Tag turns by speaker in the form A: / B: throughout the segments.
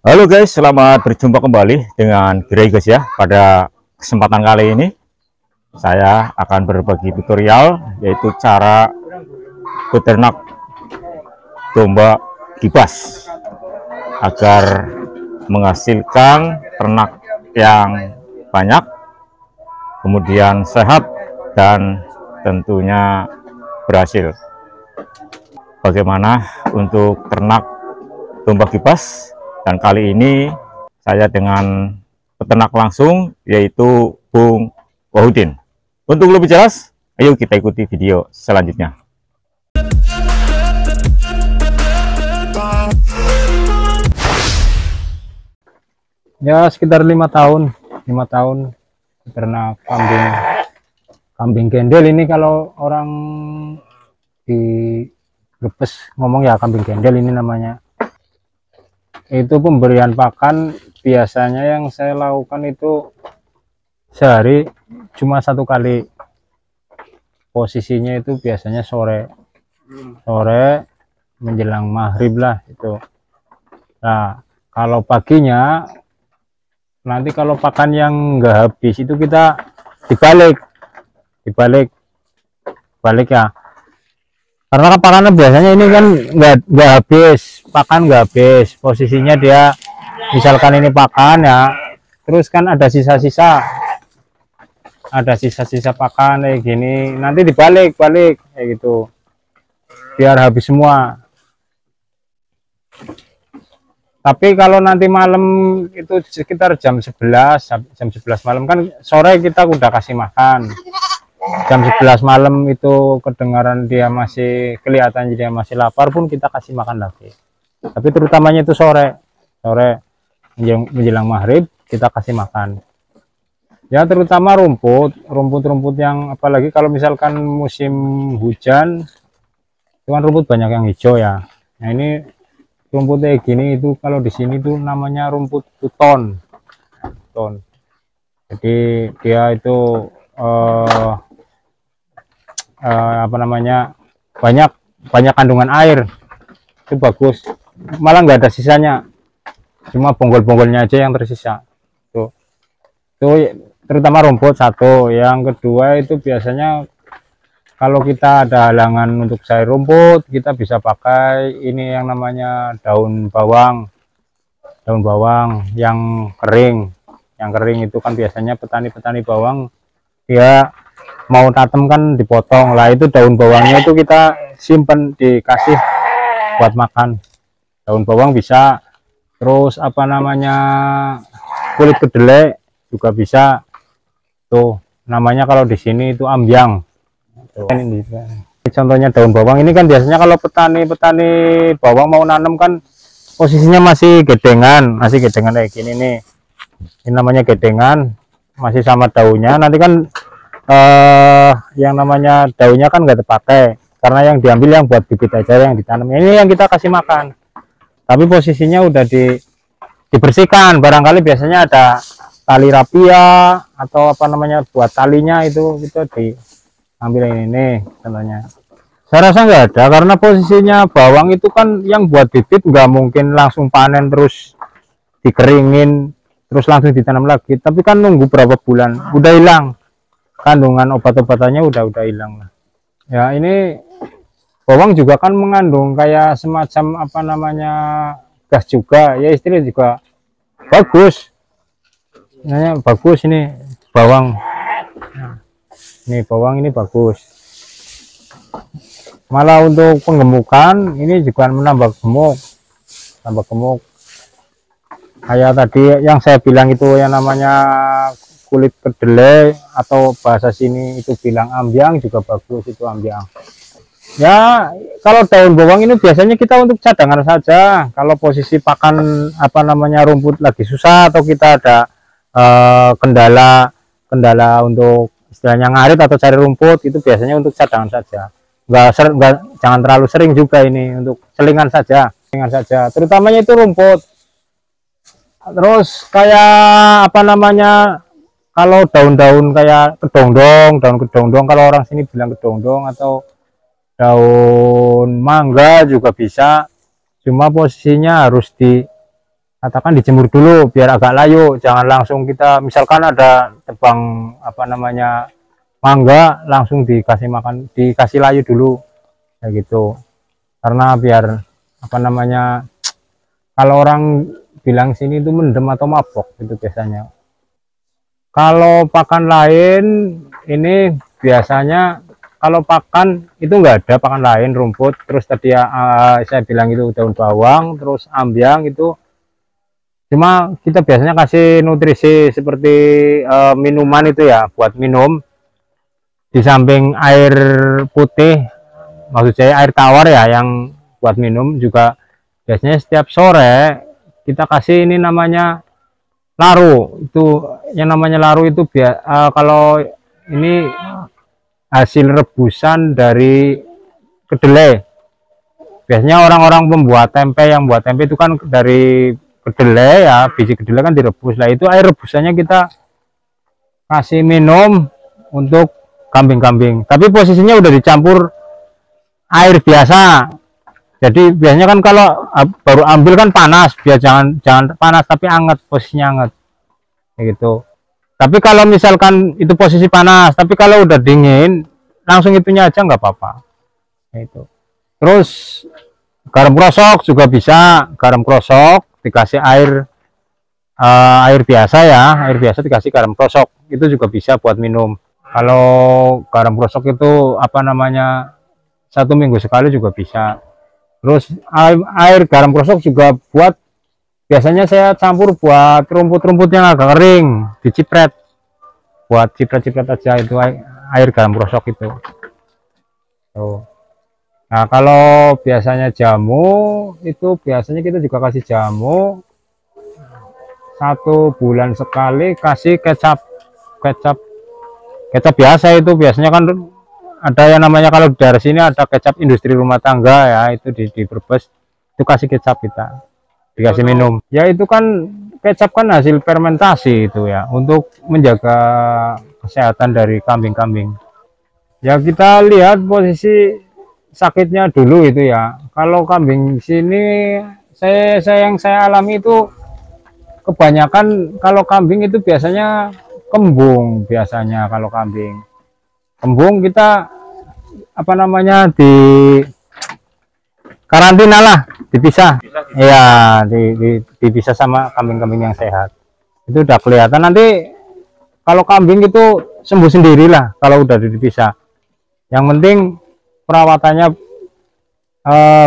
A: Halo guys, selamat berjumpa kembali dengan Grey guys ya. Pada kesempatan kali ini saya akan berbagi tutorial yaitu cara beternak domba kibas agar menghasilkan ternak yang banyak, kemudian sehat dan tentunya berhasil. Bagaimana untuk ternak domba kibas? Dan kali ini saya dengan peternak langsung yaitu Bung Wahudin. Untuk lebih jelas, ayo kita ikuti video selanjutnya.
B: Ya sekitar 5 tahun peternak kambing gendel. Ini kalau orang di Brebes ngomong ya kambing gendel ini namanya. Itu pemberian pakan biasanya yang saya lakukan itu sehari cuma 1 kali. Posisinya itu biasanya sore menjelang maghrib lah itu. Nah kalau paginya nanti kalau pakan yang nggak habis itu kita dibalik ya, karena kan pakannya biasanya ini kan nggak habis, pakan nggak habis. Posisinya dia misalkan ini pakan ya, terus kan ada sisa-sisa pakan kayak gini, nanti dibalik kayak gitu biar habis semua. Tapi kalau nanti malam itu sekitar jam 11 malam, kan sore kita udah kasih makan. Jam 11 malam itu kedengaran dia masih kelihatan dia masih lapar pun kita kasih makan lagi. Tapi terutamanya itu sore menjelang maghrib kita kasih makan. Ya terutama rumput yang, apalagi kalau misalkan musim hujan itu kan rumput banyak yang hijau ya. Nah ini rumputnya gini itu kalau di sini tuh namanya rumput tuton. Jadi dia itu apa namanya, banyak kandungan air, itu bagus, malah nggak ada sisanya, cuma bonggol-bonggolnya aja yang tersisa. Tuh terutama rumput satu. Yang kedua itu biasanya kalau kita ada halangan untuk sayur rumput, kita bisa pakai ini yang namanya daun bawang yang kering. Itu kan biasanya petani bawang dia mau tatem kan dipotong lah, itu daun bawangnya itu kita simpen dikasih buat makan. Daun bawang bisa, terus apa namanya kulit kedelai juga bisa. Tuh namanya kalau di sini itu ambyang. Ini contohnya daun bawang. Ini kan biasanya kalau petani bawang mau nanam kan posisinya masih gedengan kayak gini nih. Ini namanya gedengan, masih sama daunnya. Nanti kan yang namanya daunnya kan nggak terpakai, karena yang diambil yang buat bibit aja yang ditanam. Ini yang kita kasih makan, tapi posisinya udah dibersihkan. Barangkali biasanya ada tali rapia atau apa namanya buat talinya, itu diambil. Ini contohnya saya rasa nggak ada, karena posisinya bawang itu kan yang buat bibit nggak mungkin langsung panen terus dikeringin terus langsung ditanam lagi, tapi kan nunggu berapa bulan udah hilang kandungan obat-obatannya, udah hilang lah ya. Ini bawang juga kan mengandung kayak semacam apa namanya gas juga ya, istilahnya juga bagus. Ini bawang. Nah, ini bawang ini bagus, malah untuk penggemukan ini juga menambah gemuk. Kayak tadi yang saya bilang itu yang namanya kulit kedelai atau bahasa sini itu bilang ambyang, juga bagus itu ambyang ya. Kalau daun bawang ini biasanya kita untuk cadangan saja, kalau posisi pakan apa namanya rumput lagi susah atau kita ada kendala untuk istilahnya ngarit atau cari rumput, itu biasanya untuk cadangan saja, jangan terlalu sering juga. Ini untuk selingan saja, terutamanya itu rumput. Terus kayak apa namanya, kalau daun-daun kayak daun kedongdong, kalau orang sini bilang kedongdong, atau daun mangga juga bisa, cuma posisinya harus katakan dijemur dulu biar agak layu, jangan langsung kita misalkan ada tebang apa namanya mangga langsung dikasih makan, dikasih layu dulu kayak gitu, karena biar apa namanya, kalau orang bilang sini itu mendem atau mabok itu biasanya. Kalau pakan lain ini biasanya, kalau pakan itu enggak ada pakan lain, rumput, terus tadi saya bilang itu daun bawang, terus ambyang itu. Cuma kita biasanya kasih nutrisi seperti minuman itu ya, buat minum. Di samping air putih, maksud saya air tawar ya, yang buat minum juga biasanya setiap sore kita kasih ini namanya laru. Itu yang namanya laru itu kalau ini hasil rebusan dari kedelai. Biasanya orang-orang pembuat tempe, yang buat tempe itu kan dari kedelai ya, biji kedelai kan direbus lah, itu air rebusannya kita kasih minum untuk kambing-kambing, tapi posisinya udah dicampur air biasa. Jadi biasanya kan kalau baru ambil kan panas, biar jangan panas tapi anget, posisinya anget kayak gitu. Tapi kalau misalkan itu posisi panas, tapi kalau udah dingin langsung itunya aja nggak apa-apa itu. Terus garam krosok juga bisa, garam krosok dikasih air biasa ya, air biasa dikasih garam krosok itu juga bisa buat minum. Kalau garam krosok itu apa namanya 1 minggu sekali juga bisa. Terus air garam krosok juga buat, biasanya saya campur buat rumput-rumput yang agak kering, dicipret, buat cipret-cipret aja itu air garam krosok itu. Tuh. Nah kalau biasanya jamu itu biasanya kita juga kasih jamu 1 bulan sekali, kasih kecap biasa. Itu biasanya kan ada yang namanya, kalau dari sini ada kecap industri rumah tangga ya, itu di Brebes itu kasih kecap, kita dikasih minum ya. Itu kan kecap kan hasil fermentasi itu ya, untuk menjaga kesehatan dari kambing-kambing ya. Kita lihat posisi sakitnya dulu itu ya. Kalau kambing sini yang saya alami itu kebanyakan, kalau kambing itu biasanya kembung. Biasanya kalau kambing kembung kita apa namanya di karantina lah, dipisah ya, dipisah sama kambing-kambing yang sehat. Itu udah kelihatan nanti kalau kambing itu sembuh sendirilah kalau udah dipisah. Yang penting perawatannya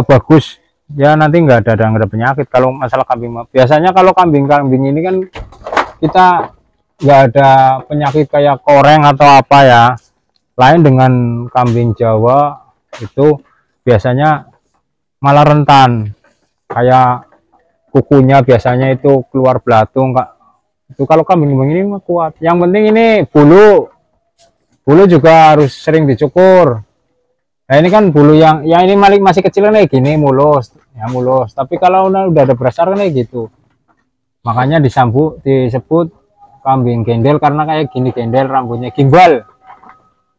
B: bagus ya, nanti nggak ada penyakit. Kalau masalah kambing, biasanya kalau kambing-kambing ini kan kita nggak ada penyakit kayak koreng atau apa ya. Lain dengan kambing Jawa itu biasanya malah rentan, kayak kukunya biasanya itu keluar belatung Kak. Itu kalau kambing ini mah kuat. Yang penting ini bulu juga harus sering dicukur. Nah ini kan bulu yang ini masih kecil nih gini, mulus ya, mulus. Tapi kalau udah ada besar nih gitu, makanya disebut kambing gendel, karena kayak gini gendel, rambutnya gimbal.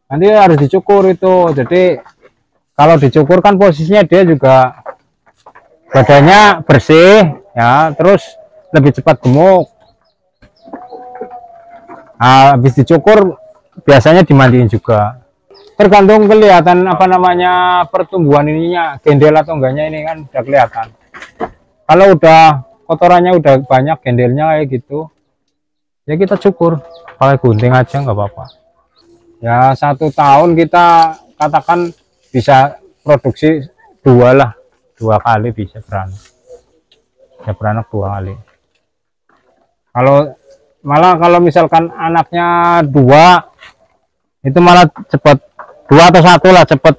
B: Nanti harus dicukur itu. Jadi kalau dicukur kan posisinya dia juga badannya bersih ya, terus lebih cepat gemuk. Habis dicukur biasanya dimandiin juga. Tergantung kelihatan apa namanya pertumbuhan ininya, gendel atau enggaknya, ini kan udah kelihatan. Kalau udah kotorannya udah banyak, gendelnya kayak gitu ya, kita cukur pakai gunting aja nggak apa-apa ya. 1 tahun kita katakan bisa produksi 2 kali bisa beranak ya, beranak 2 kali. Kalau misalkan anaknya 2 itu malah cepat, 2 atau 1 lah cepet,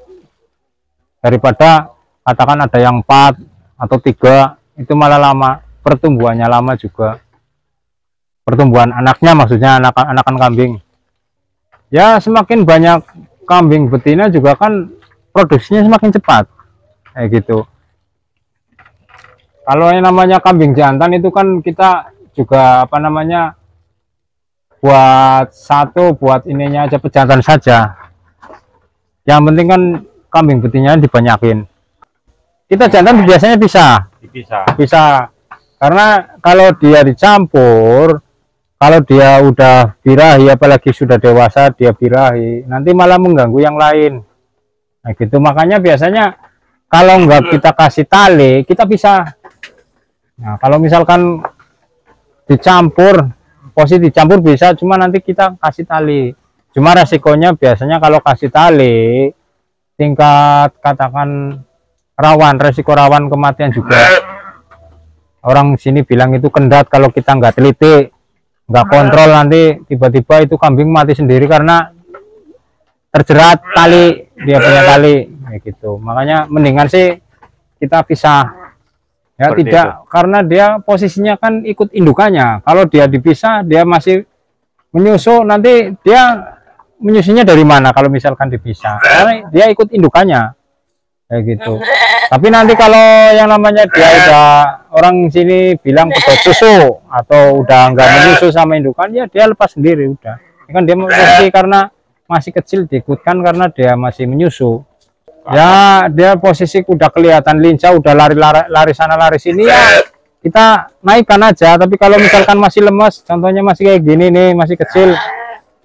B: daripada katakan ada yang 4 atau 3 itu malah lama, pertumbuhannya lama juga, pertumbuhan anaknya, maksudnya anakan kambing ya. Semakin banyak kambing betina juga kan produksinya semakin cepat kayak gitu. Kalau yang namanya kambing jantan itu kan kita juga apa namanya buat buat ininya aja, pejantan saja. Yang penting kan kambing betinanya dibanyakin. Kita jantan biasanya bisa Karena kalau dia dicampur, kalau dia udah birahi, apalagi sudah dewasa dia birahi, nanti malah mengganggu yang lain. Nah gitu, makanya biasanya kalau nggak kita kasih tali, kita pisah. Nah kalau misalkan dicampur, posisi dicampur bisa, cuma nanti kita kasih tali. Cuma resikonya biasanya kalau kasih tali, tingkat katakan resiko rawan kematian juga. Orang sini bilang itu kendat kalau kita nggak teliti, nggak kontrol, nanti tiba-tiba itu kambing mati sendiri karena terjerat tali, dia punya tali kayak gitu. Makanya mendingan sih kita pisah ya.
A: Seperti
B: tidak
A: itu.
B: Karena dia posisinya kan ikut indukannya. Kalau dia dipisah, dia masih menyusu, nanti dia menyusunya dari mana kalau misalkan dipisah? Karena dia ikut indukannya kayak gitu. Tapi nanti kalau yang namanya dia udah, orang sini bilang pedot susu atau udah nggak menyusu sama indukan, ya dia lepas sendiri udah. Ini kan dia posisi karena masih kecil diikutkan karena dia masih menyusu. Ya dia posisi udah kelihatan lincah, udah lari sana lari sini, ya kita naikkan aja. Tapi kalau misalkan masih lemas, contohnya masih kayak gini nih, masih kecil,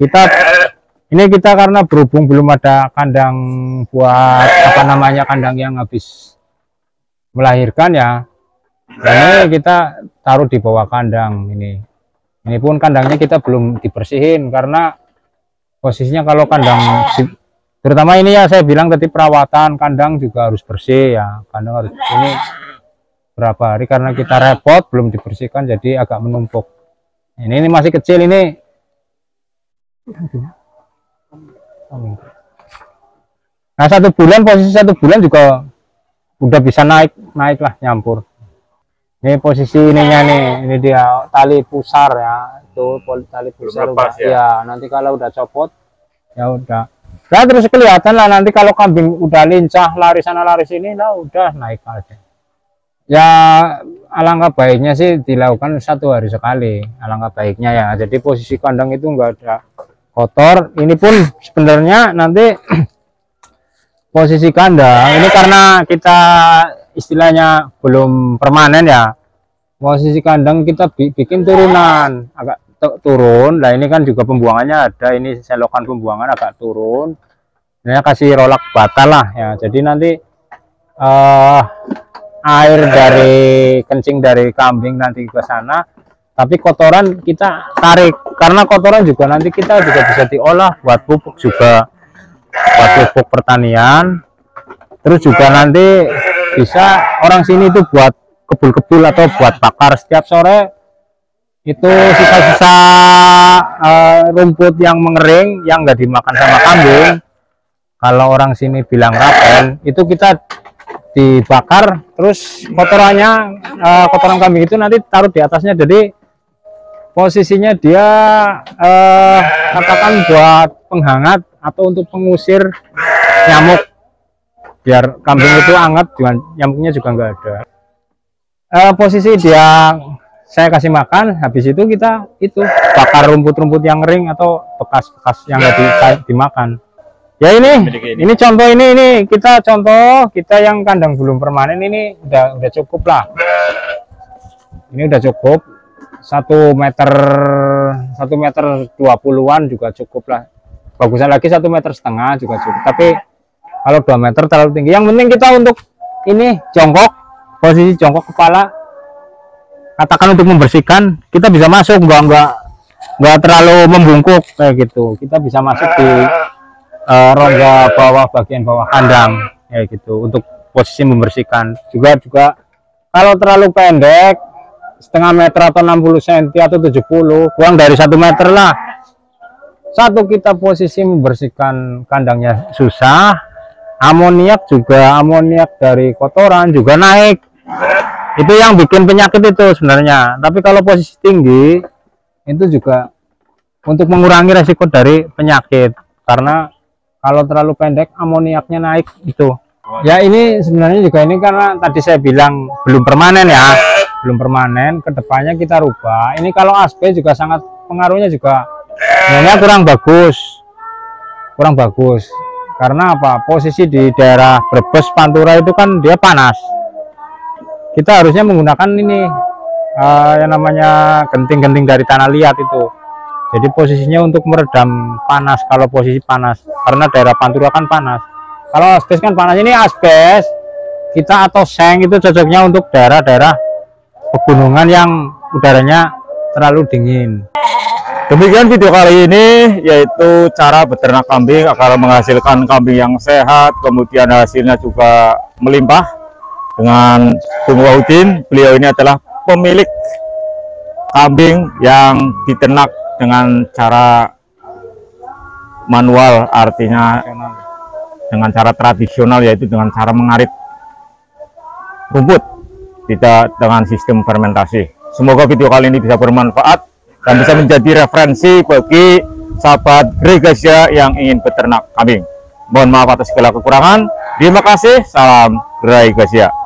B: kita karena berhubung belum ada kandang buat apa namanya, kandang yang habis melahirkan ya, ini kita taruh di bawah kandang ini pun kandangnya kita belum dibersihin karena posisinya kalau kandang terutama ini ya, saya bilang tadi perawatan kandang juga harus bersih ya. Kandang harus ini berapa hari karena kita repot belum dibersihkan, jadi agak menumpuk. Ini masih kecil ini. Nah posisi 1 bulan juga udah bisa naik lah, nyampur. Ini posisi ininya nih, ini dia tali pusar ya, itu tali pusar udah ya. Nanti kalau udah copot ya udah. Nah terus kelihatan lah nanti kalau kambing udah lincah lari sana lari sini, lah udah naik aja. Ya alangkah baiknya sih dilakukan 1 hari sekali, alangkah baiknya ya. Jadi posisi kandang itu enggak ada kotor. Ini pun sebenarnya nanti posisi kandang ini karena kita istilahnya belum permanen ya, posisi kandang kita bikin turunan agak turun. Nah ini kan juga pembuangannya ada, ini selokan pembuangan agak turun, ini kasih rolak bata lah ya. Jadi nanti air dari kencing dari kambing nanti ke sana, tapi kotoran kita tarik, karena kotoran juga nanti kita juga bisa diolah buat pupuk juga, buat pupuk pertanian. Terus juga nanti bisa orang sini itu buat kebul-kebul atau buat bakar setiap sore, itu sisa-sisa rumput yang mengering yang nggak dimakan sama kambing, kalau orang sini bilang rapen, itu kita dibakar, terus kotorannya kotoran kambing itu nanti taruh di atasnya. Jadi posisinya dia katakan buat penghangat atau untuk pengusir nyamuk, biar kambing itu hangat, nyamuknya juga nggak ada. Posisi dia saya kasih makan, habis itu kita bakar rumput-rumput yang kering atau bekas-bekas yang nggak dimakan. Ya ini contoh, ini kita contoh kita yang kandang belum permanen, ini udah cukup lah. Ini udah cukup 1 meter 20-an juga cukup lah. Bagusnya lagi 1,5 meter juga cukup. Tapi kalau 2 meter terlalu tinggi. Yang penting kita untuk ini jongkok, posisi jongkok kepala, katakan untuk membersihkan, kita bisa masuk, nggak terlalu membungkuk kayak gitu. Kita bisa masuk di rongga bawah, bagian bawah kandang kayak gitu untuk posisi membersihkan. Juga kalau terlalu pendek, 0,5 meter atau 60 cm atau 70, kurang dari 1 meter lah. Satu, kita posisi membersihkan kandangnya susah, amoniak dari kotoran juga naik. Itu yang bikin penyakit itu sebenarnya. Tapi kalau posisi tinggi itu juga untuk mengurangi resiko dari penyakit, karena kalau terlalu pendek amoniaknya naik itu. Ya ini sebenarnya juga ini karena tadi saya bilang belum permanen ya, belum permanen. Kedepannya kita rubah. Ini kalau aspe juga sangat pengaruhnya juga sebenarnya kurang bagus. Karena apa? Posisi di daerah Brebes, Pantura itu kan dia panas. Kita harusnya menggunakan ini yang namanya genting-genting dari tanah liat itu. Jadi posisinya untuk meredam panas kalau posisi panas, karena daerah Pantura kan panas. Kalau asbes kan panas. Ini asbes kita atau seng itu cocoknya untuk daerah-daerah pegunungan yang udaranya terlalu dingin.
A: Demikian video kali ini, yaitu cara beternak kambing agar menghasilkan kambing yang sehat, kemudian hasilnya juga melimpah dengan Bung Wahudin. Beliau ini adalah pemilik kambing yang diternak dengan cara manual, artinya dengan cara tradisional, yaitu dengan cara mengarit rumput, tidak dengan sistem fermentasi. Semoga video kali ini bisa bermanfaat dan bisa menjadi referensi bagi sahabat Gregasia yang ingin beternak kambing. Mohon maaf atas segala kekurangan. Terima kasih. Salam Gregasia.